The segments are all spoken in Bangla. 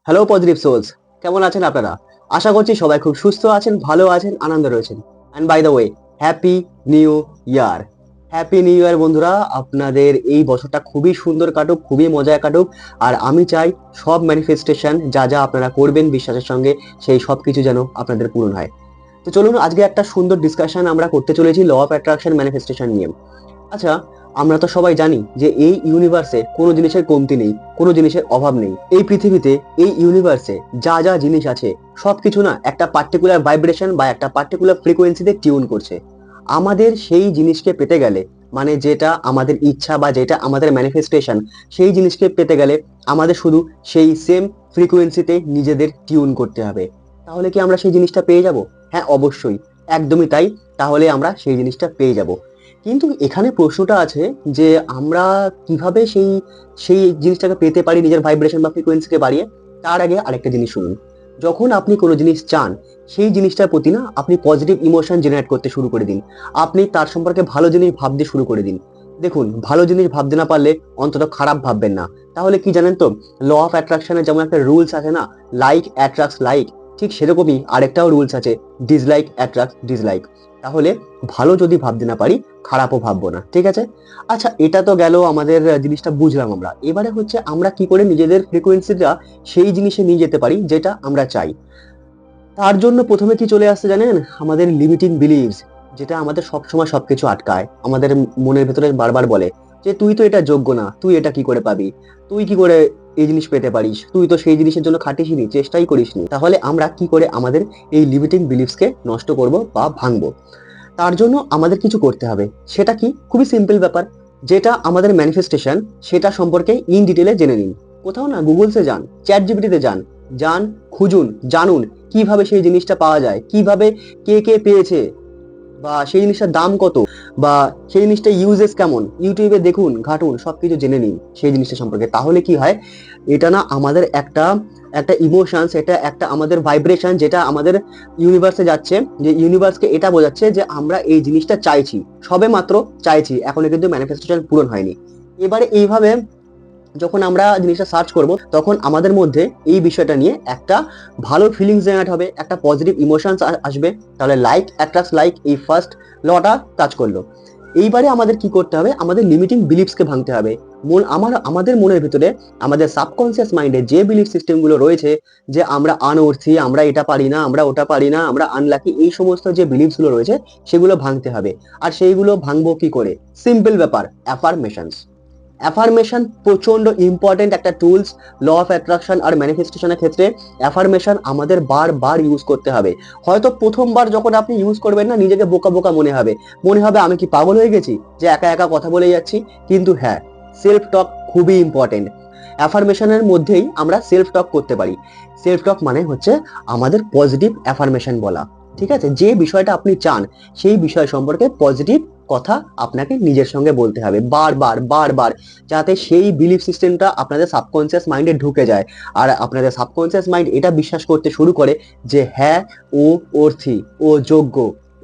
হ্যালো পজিটিভ সোলস, কেমন আছেন আপনারা? আশা করছি সবাই খুব সুস্থ আছেন, ভালো আছেন, আনন্দে রয়েছেন। And by the way, happy new year. Happy new year বন্ধুরা। আপনাদের এই বছরটা খুবই সুন্দর কাটুক, খুবই মজায় কাটুক। আর আমি চাই সব ম্যানিফেস্টেশন যা যা আপনারা করবেন বিশ্বাসের সঙ্গে, সেই সব কিছু যেন আপনাদের পূরণ হয়। তো চলুন আজকে একটা সুন্দর ডিসকাশন আমরা করতে চলেছি ল অফ অ্যাট্রাকশন ম্যানিফেস্টেশন নিয়ে। আচ্ছা, আমরা তো সবাই জানি যে এই ইউনিভার্সে কোনো জিনিসের কমতি নেই, কোনো জিনিসের অভাব নেই। এই পৃথিবীতে, এই ইউনিভার্সে যা যা জিনিস আছে সবকিছু না একটা পার্টিকুলার ভাইব্রেশন বা একটা পার্টিকুলার ফ্রিকোয়েন্সিতে টিউন করছে। আমাদের সেই জিনিসকে পেতে গেলে, মানে যেটা আমাদের ইচ্ছা বা যেটা আমাদের ম্যানিফেস্টেশন, সেই জিনিসকে পেতে গেলে আমাদের শুধু সেই সেম ফ্রিকোয়েন্সিতে নিজেদের টিউন করতে হবে। তাহলে কি আমরা সেই জিনিসটা পেয়ে যাব? হ্যাঁ, অবশ্যই, একদমই তাই। তাহলে আমরা সেই জিনিসটা পেয়ে যাব। কিন্তু এখানে প্রশ্নটা আছে যে আমরা কিভাবে সেই সেই জিনিসটাকে পেতে পারি নিজের ভাইব্রেশন বা ফ্রিকোয়েন্সিকে বাড়িয়ে। তার আগে আরেকটা জিনিস শুনুন। যখন আপনি কোনো জিনিস চান, সেই জিনিসটার প্রতি না আপনি পজিটিভ ইমোশন জেনারেট করতে শুরু করে দিন। আপনি তার সম্পর্কে ভালো জিনিস ভাবতে শুরু করে দিন। দেখুন, ভালো জিনিস ভাবতে না পারলে অন্তত খারাপ ভাববেন না। তাহলে কি জানেন তো, ল অফ অ্যাট্রাকশনের যেমন একটা রুলস আছে না, লাইক অ্যাট্রাক্টস লাইক, ঠিক সেরকমই আরেকটাও রুলস আছে, ডিসলাইক অ্যাট্রাক্টস ডিসলাইক। তাহলে ভালো যদি ভাবতে না পারি, খারাপও ভাববো না, ঠিক আছে? আচ্ছা, এটা তো গেল আমাদের জিনিসটা বুঝলাম আমরা। এবারে হচ্ছে আমরা কি করে নিজেদের ফ্রিকোয়েন্সিটা সেই জিনিসে নিয়ে যেতে পারি যেটা আমরা চাই। তার জন্য প্রথমে কি চলে আসছে জানেন? আমাদের লিমিটিং বিলিভস, যেটা আমাদের সবসময় সবকিছু আটকায়। আমাদের মনের ভেতরে বারবার বলে যে তুই তো এটা যোগ্য না, তুই এটা কি করে পাবি, তুই কি করে এই জিনিস পেতে পারিস, তুই তো সেই জিনিসের জন্য খাটিসনি, চেষ্টাই করিসনি। তাহলে আমরা কি করে আমাদের এই লিমিটিং বিলিভসকে নষ্ট করব বা ভাঙবো? তার জন্য আমাদের কিছু করতে হবে। সেটা কি? খুবই সিম্পল ব্যাপার। যেটা আমাদের ম্যানিফেস্টেশন, সেটা সম্পর্কে ইন ডিটেলে জেনে নিন। কোথাও না, গুগলসে যান, চ্যাট জিপিটিতে যান, যান, খুঁজুন, জানুন কিভাবে সেই জিনিসটা পাওয়া যায়, কিভাবে কে কে পেয়েছে, বা সেই জিনিসটার দাম কত, বা সেই জিনিসটা ইউজেস কেমন, ইউটিউবে দেখুন, ঘাটুন, সবকিছু জেনে নিন সেই জিনিসটা সম্পর্কে। তাহলে কি হয়, এটা না আমাদের একটা একটা ইমোশনস, এটা একটা আমাদের ভাইব্রেশন, যেটা আমাদের ইউনিভার্সে যাচ্ছে, যে ইউনিভার্সকে এটা বোঝাচ্ছে যে আমরা এই জিনিসটা চাইছি, সবে মাত্র চাইছি, এখনো কিন্তু ম্যানিফেস্টেশন পূরণ হয়নি। এবারে এইভাবে যখন আমরা জিনিসটা সার্চ করব, তখন আমাদের মধ্যে এই বিষয়টা নিয়ে একটা ভালো ফিলিংস জেনারেট হবে, একটা পজিটিভ ইমোশনস আসবে। তাহলে লাইক অ্যাট্রাক্টস লাইক, এই ফার্স্ট লটা কাজ করলো। এইবারে আমাদের কি করতে হবে? আমাদের লিমিটিং বিলিফসকে ভাঙতে হবে। আমাদের মনের ভিতরে, আমাদের সাবকনসিয়াস মাইন্ডে যে বিলিফ সিস্টেমগুলো রয়েছে, যে আমরা আনঅর্থী, আমরা এটা পারি না, আমরা ওটা পারি না, আমরা আনলাকি, এই সমস্ত যে বিলিফসগুলো রয়েছে সেগুলো ভাঙতে হবে। আর সেইগুলো ভাঙবো কি করে? সিম্পল ব্যাপার, অ্যাফার্মেশনস। অ্যাফার্মেশন প্রচন্ড ইম্পর্টেন্ট একটা টুলস ল অফ অ্যাট্রাকশন আর ম্যানিফেস্টেশনের ক্ষেত্রে। অ্যাফার্মেশন আমাদের বারবার ইউজ করতে হবে। হয়তো প্রথমবার যখন আপনি ইউজ করবেন না, নিজেকে বোকা বোকা মনে হবে আমি কি পাগল হয়ে গেছি যে একা একা কথা বলে যাচ্ছি। কিন্তু হ্যাঁ, সেলফ টক খুবই ইম্পর্টেন্ট। অ্যাফার্মেশনের মধ্যেই আমরা সেলফ টক করতে পারি। সেলফ টক মানে হচ্ছে আমাদের পজিটিভ অ্যাফার্মেশন বলা। ঠিক আছে? যে বিষয়টা আপনি চান, সেই বিষয় সম্পর্কে পজিটিভ কথা আপনাকে নিজের সঙ্গে বলতে হবে বারবার বারবার, যাতে সেই বিলিফ সিস্টেমটা আপনাদের সাবকনসিয়াস মাইন্ডে ঢুকে যায়। আর আপনাদের সাবকনসিয়াস মাইন্ড এটা বিশ্বাস করতে শুরু করে যে হ্যাঁ, ও অর্থী, ও যোগ্য,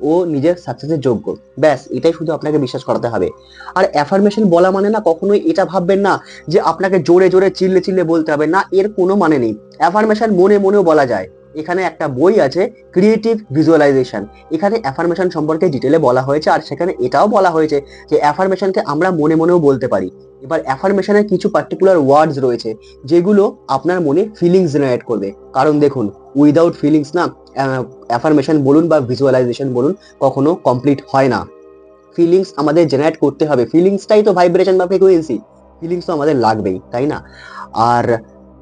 ও নিজের সাকসেসের যোগ্য। ব্যাস, এটাই শুধু আপনাকে বিশ্বাস করাতে হবে। আর অ্যাফার্মেশন বলা মানে না, কখনোই এটা ভাববেন না যে আপনাকে জোরে জোরে চিল্লে চিল্লে বলতে হবে, না, এর কোনো মানে নেই। অ্যাফার্মেশন মনে মনেও বলা যায়। এখানে একটা বই আছে, ক্রিয়েটিভ ভিজুয়ালাইজেশন। এখানে অ্যাফার্মেশন সম্পর্কে ডিটেলে বলা হয়েছে, আর সেখানে এটাও বলা হয়েছে যে অ্যাফার্মেশনকে আমরা মনে মনেও বলতে পারি। এবার অ্যাফার্মেশনের কিছু পার্টিকুলার ওয়ার্ডস রয়েছে যেগুলো আপনার মনে ফিলিংস জেনারেট করবে। কারণ দেখুন, উইদাউট ফিলিংস না অ্যাফার্মেশন বলুন বা ভিজুয়ালাইজেশন বলুন, কখনো কমপ্লিট হয় না। ফিলিংস আমাদের জেনারেট করতে হবে। ফিলিংসটাই তো ভাইব্রেশন বা ফ্রিকোয়েন্সি। ফিলিংস তো আমাদের লাগবেই, তাই না? আর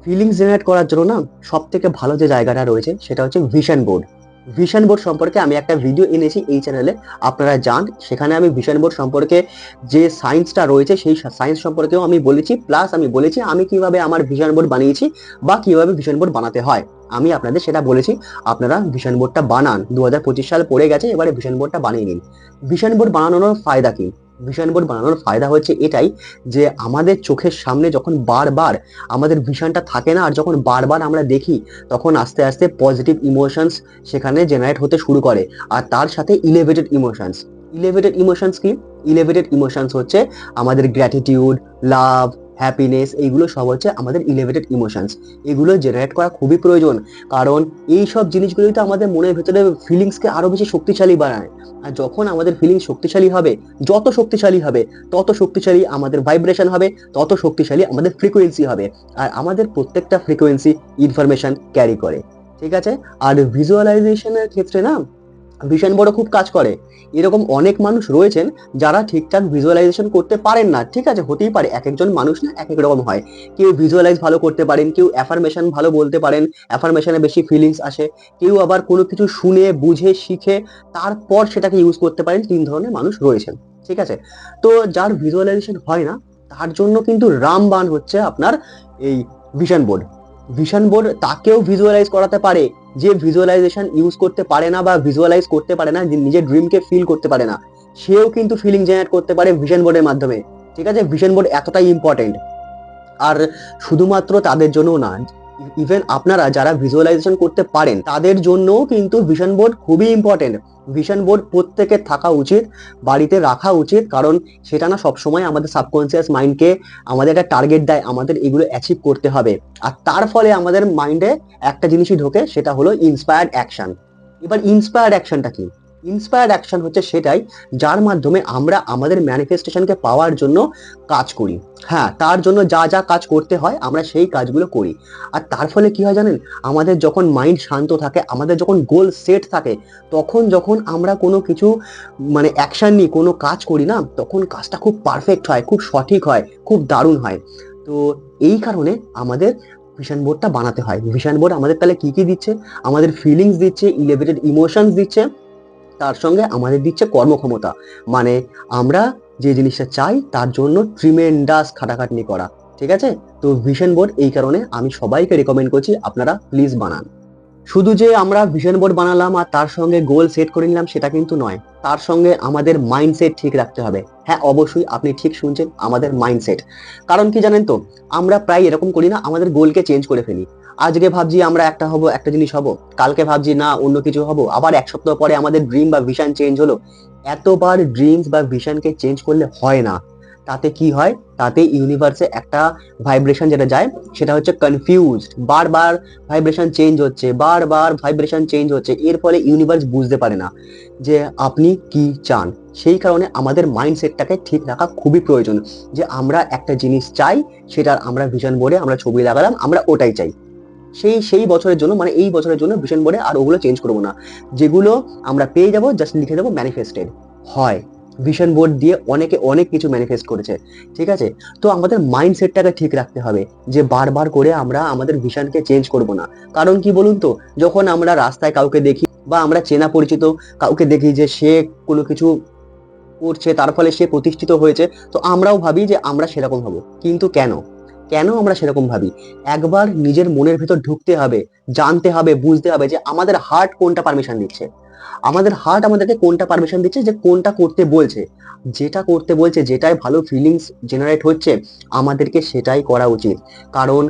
ফিলিংস জেনারেট করার জন্য না সব থেকে ভালো যে জায়গাটা রয়েছে সেটা হচ্ছে ভিশন বোর্ড। ভিশন বোর্ড সম্পর্কে আমি একটা ভিডিও এনেছি এই চ্যানেলে, আপনারা যান, সেখানে আমি ভিশন বোর্ড সম্পর্কে যে সায়েন্সটা রয়েছে সেই সায়েন্স সম্পর্কেও আমি বলেছি, প্লাস আমি বলেছি আমি কিভাবে আমার ভিশন বোর্ড বানিয়েছি বা কিভাবে ভিশন বোর্ড বানাতে হয়, আমি আপনাদের সেটা বলেছি। আপনারা ভিশন বোর্ডটা বানান, 2025 সাল পড়ে গেছে, এবারে ভিশন বোর্ডটা বানিয়ে নিন। ভিশন বোর্ড বানানোর ফায়দা কি? ভিশন বোর্ড বানানোর ফায়দা হচ্ছে এটাই, যে আমাদের চোখের সামনে যখন বারবার আমাদের ভিশনটা থাকে না, আর যখন বারবার আমরা দেখি, তখন আস্তে আস্তে পজিটিভ ইমোশনস সেখানে জেনারেট হতে শুরু করে। আর তার সাথে ইলেভেটেড ইমোশনস কি? ইলেভেটেড ইমোশনস হচ্ছে আমাদের গ্র্যাটিটিউড, লাভ, হ্যাপিনেস, এইগুলো সব হচ্ছে আমাদের ইলেভেটেড ইমোশনস। এগুলো জেনারেট করা খুবই প্রয়োজন, কারণ এই সব জিনিসগুলোই তো আমাদের মনের ভেতরে ফিলিংসকে আরো বেশি শক্তিশালী বানায়। আর যখন আমাদের ফিলিংস শক্তিশালী হবে, যত শক্তিশালী হবে তত শক্তিশালী আমাদের ভাইব্রেশন হবে, তত শক্তিশালী আমাদের ফ্রিকোয়েন্সি হবে। আর আমাদের প্রত্যেকটা ফ্রিকোয়েন্সি ইনফরমেশন ক্যারি করে, ঠিক আছে? আর ভিজুয়ালাইজেশনের ক্ষেত্রে না ভিশন বোর্ডও খুব কাজ করে। এরকম অনেক মানুষ রয়েছেন যারা ঠিকঠাক ভিজুয়ালাইজেশন করতে পারেন না, ঠিক আছে? হতেই পারে, এক একজন মানুষ না এক এক রকম হয়। কেউ ভিজুয়ালাইজ ভালো করতে পারেন, কেউ অ্যাফার্মেশন ভালো বলতে পারেন, অ্যাফার্মেশনে বেশি ফিলিংস আসে, কেউ আবার কোনো কিছু শুনে বুঝে শিখে তারপর সেটাকে ইউজ করতে পারেন। 3 ধরনের মানুষ রয়েছেন, ঠিক আছে? তো যার ভিজুয়ালাইজেশন হয় না তার জন্য কিন্তু রামবাণ হচ্ছে আপনার এই ভিশন বোর্ড। ভিশন বোর্ড তাকেও ভিজুয়ালাইজ করাতে পারে যে ভিজুয়ালাইজেশন ইউজ করতে পারে না বা ভিজুয়ালাইজ করতে পারে না, যে নিজের ড্রিমকে ফিল করতে পারে না, সেও কিন্তু ফিলিং জেনারেট করতে পারে ভিশন বোর্ডের মাধ্যমে, ঠিক আছে? ভিশন বোর্ড এতটাই ইম্পর্টেন্ট। আর শুধুমাত্র তাদের জন্য না, ইভেন আপনারা যারা ভিজুয়ালাইজেশন করতে পারেন তাদের জন্যও কিন্তু ভিশন বোর্ড খুবই ইম্পর্টেন্ট। ভিশন বোর্ড প্রত্যেকের থাকা উচিত, বাড়িতে রাখা উচিত, কারণ সেটা না সবসময় আমাদের সাবকনসিয়াস মাইন্ডকে আমাদের একটা টার্গেট দেয়, আমাদের এগুলো অ্যাচিভ করতে হবে। আর তার ফলে আমাদের মাইন্ডে একটা জিনিসই ঢোকে, সেটা হলো ইন্সপায়ার্ড অ্যাকশন। এবার ইন্সপায়ার্ড অ্যাকশনটা কি? ইন্সপায়ার্ড অ্যাকশন হচ্ছে সেটাই যার মাধ্যমে আমরা আমাদের ম্যানিফেস্টেশনকে পাওয়ার জন্য কাজ করি। হ্যাঁ, তার জন্য যা যা কাজ করতে হয় আমরা সেই কাজগুলো করি। আর তার ফলে কি হয় জানেন, আমাদের যখন মাইন্ড শান্ত থাকে, আমাদের যখন গোল সেট থাকে, তখন যখন আমরা কোনো কিছু মানে অ্যাকশন নিই, কোনো কাজ করি না, তখন কাজটা খুব পারফেক্ট হয়, খুব সঠিক হয়, খুব দারুণ হয়। তো এই কারণে আমাদের ভিশন বোর্ডটা বানাতে হয়। ভিশন বোর্ড আমাদের তাহলে কি কি দিচ্ছে? আমাদের ফিলিংস দিচ্ছে, ইলেভেটেড ইমোশনস দিচ্ছে, তার সঙ্গে আমাদের দিচ্ছে কর্মক্ষমতা। মানে আমরা যে জিনিসটা চাই তার জন্য ট্রিমেন্ডাস খাটাখাটনি করা, ঠিক আছে? তো ভিশন বোর্ড এই কারণে আমি সবাইকে রেকমেন্ড করছি আপনারা প্লিজ বানান। শুধু যে আমরা ভিশন বোর্ড বানালাম আর তার সঙ্গে গোল সেট করে নিলাম সেটা কিন্তু নয়, তার সঙ্গে আমাদের মাইন্ডসেট ঠিক রাখতে হবে। হ্যাঁ, অবশ্যই আপনি ঠিক শুনছেন, আমাদের মাইন্ডসেট। কারণ কি জানেন তো, আমরা প্রায় এরকম করি না, আমাদের গোলকে চেঞ্জ করে ফেলি। আজকে ভাবছি আমরা একটা হব, একটা জিনিস হব, কালকে ভাবছি না অন্য কিছু হব, আবার 1 সপ্তাহ পরে আমাদের ড্রিম বা ভিশন চেঞ্জ হলো। এতবার ড্রিমস বা ভিশনকে চেঞ্জ করলে হয় না। তাতে কি হয়, তাতে ইউনিভার্সে একটা ভাইব্রেশন যেটা যায় সেটা হচ্ছে কনফিউজড। বারবার ভাইব্রেশন চেঞ্জ হচ্ছে, বারবার ভাইব্রেশন চেঞ্জ হচ্ছে, এর ফলে ইউনিভার্স বুঝতে পারে না যে আপনি কি চান। সেই কারণে আমাদের মাইন্ডসেটটাকে ঠিক রাখা খুবই প্রয়োজন, যে আমরা একটা জিনিস চাই, সেটার আমরা ভিশন বোর্ডে আমরা ছবি লাগালাম, আমরা ওটাই চাই। সেই সেই বছরের জন্য, মানে এই বছরের জন্য ভিশন বোর্ডে আর ওগুলো চেঞ্জ করবো না। যেগুলো আমরা পেয়ে যাবো জাস্ট লিখে দেবো ম্যানিফেস্টেড। হয় ভিশন বোর্ড দিয়ে অনেকে অনেক কিছু ম্যানিফেস্ট করেছে, ঠিক আছে? তো আমাদের মাইন্ডসেটটাকে ঠিক রাখতে হবে, যে বারবার করে আমরা আমাদের ভিশনকে চেঞ্জ করব না। কারণ কি বলুন তো, যখন আমরা রাস্তায় কাউকে দেখি বা আমরা চেনা পরিচিত কাউকে দেখি যে সে কোনো কিছু করছে, তার ফলে সে প্রতিষ্ঠিত হয়েছে, তো আমরাও ভাবি যে আমরা সেরকম হব। কিন্তু কেন কেন আমরা সেরকম ভাবি? একবার নিজের মনের ভেতর ঢুকতে হবে, জানতে হবে, বুঝতে হবে যে আমাদের হার্ট কোনটা পারমিশন দিচ্ছে। আমাদের হার্ট আমাদেরকে কোনটা পারমিশন দিচ্ছে, যে কোনটা করতে বলছে। যেটা করতে বলছে, যেটাই ভালো ফিলিংস জেনারেট হচ্ছে, আমাদেরকে সেটাই করা উচিত। কারণ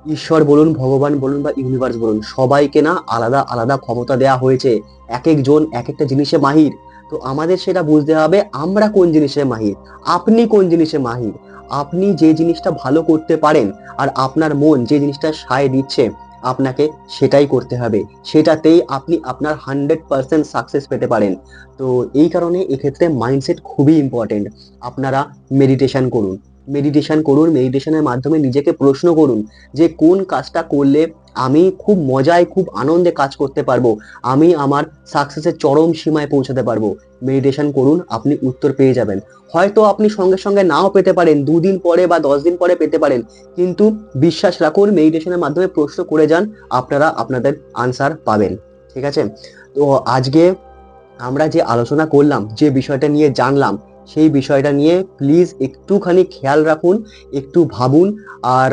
ঈশ্বর বলুন, ভগবান বলুন বা ইউনিভার্স বলুন, সবাইকে না আলাদা আলাদা ক্ষমতা দেওয়া হয়েছে। এক একজন এক একটা জিনিসে মাহির। তো আমাদের সেটা বুঝতে হবে আমরা কোন জিনিসে মাহির, আপনি কোন জিনিসে মাহির। আপনি যে জিনিসটা ভালো করতে পারেন আর আপনার মন যে জিনিসটা সায় দিচ্ছে, আপনাকে সেটাই করতে হবে। সেটাতেই আপনি আপনার 100% সাকসেস পেতে পারেন। তো এই কারণে এক্ষেত্রে মাইন্ডসেট খুবই ইম্পর্টেন্ট। আপনারা মেডিটেশন করুন, মেডিটেশন করুন, মেডিটেশনের মাধ্যমে নিজেকে প্রশ্ন করুন যে কোন কাজটা করলে আমি খুব মজায়, খুব আনন্দে কাজ করতে পারবো, আমি আমার সাকসেসের চরম সীমায় পৌঁছাতে পারবো। মেডিটেশন করুন, আপনি উত্তর পেয়ে যাবেন। হয়তো আপনি সঙ্গে সঙ্গে নাও পেতে পারেন, 2 দিন পরে বা 10 দিন পরে পেতে পারেন, কিন্তু বিশ্বাস রাখুন, মেডিটেশনের মাধ্যমে প্রশ্ন করে যান, আপনারা আপনাদের আনসার পাবেন, ঠিক আছে? তো আজকে আমরা যে আলোচনা করলাম, যে বিষয়টা নিয়ে জানলাম, সেই বিষয়টা নিয়ে প্লিজ একটুখানি খেয়াল রাখুন, একটু ভাবুন, আর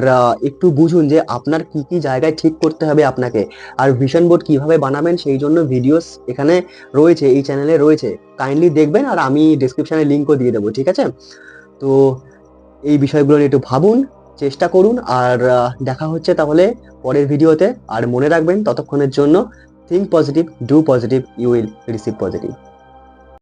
একটু বুঝুন যে আপনার কি কি জায়গায় ঠিক করতে হবে আপনাকে। আর ভিশন বোর্ড কিভাবে বানাবেন সেই জন্য ভিডিওস এখানে রয়েছে, এই চ্যানেলে রয়েছে, কাইন্ডলি দেখবেন, আর আমি ডিসক্রিপশনে লিঙ্কও দিয়ে দেবো, ঠিক আছে? তো এই বিষয়গুলো নিয়ে একটু ভাবুন, চেষ্টা করুন, আর দেখা হচ্ছে তাহলে পরের ভিডিওতে। আর মনে রাখবেন ততক্ষণের জন্য, think positive, do positive, you will receive positive.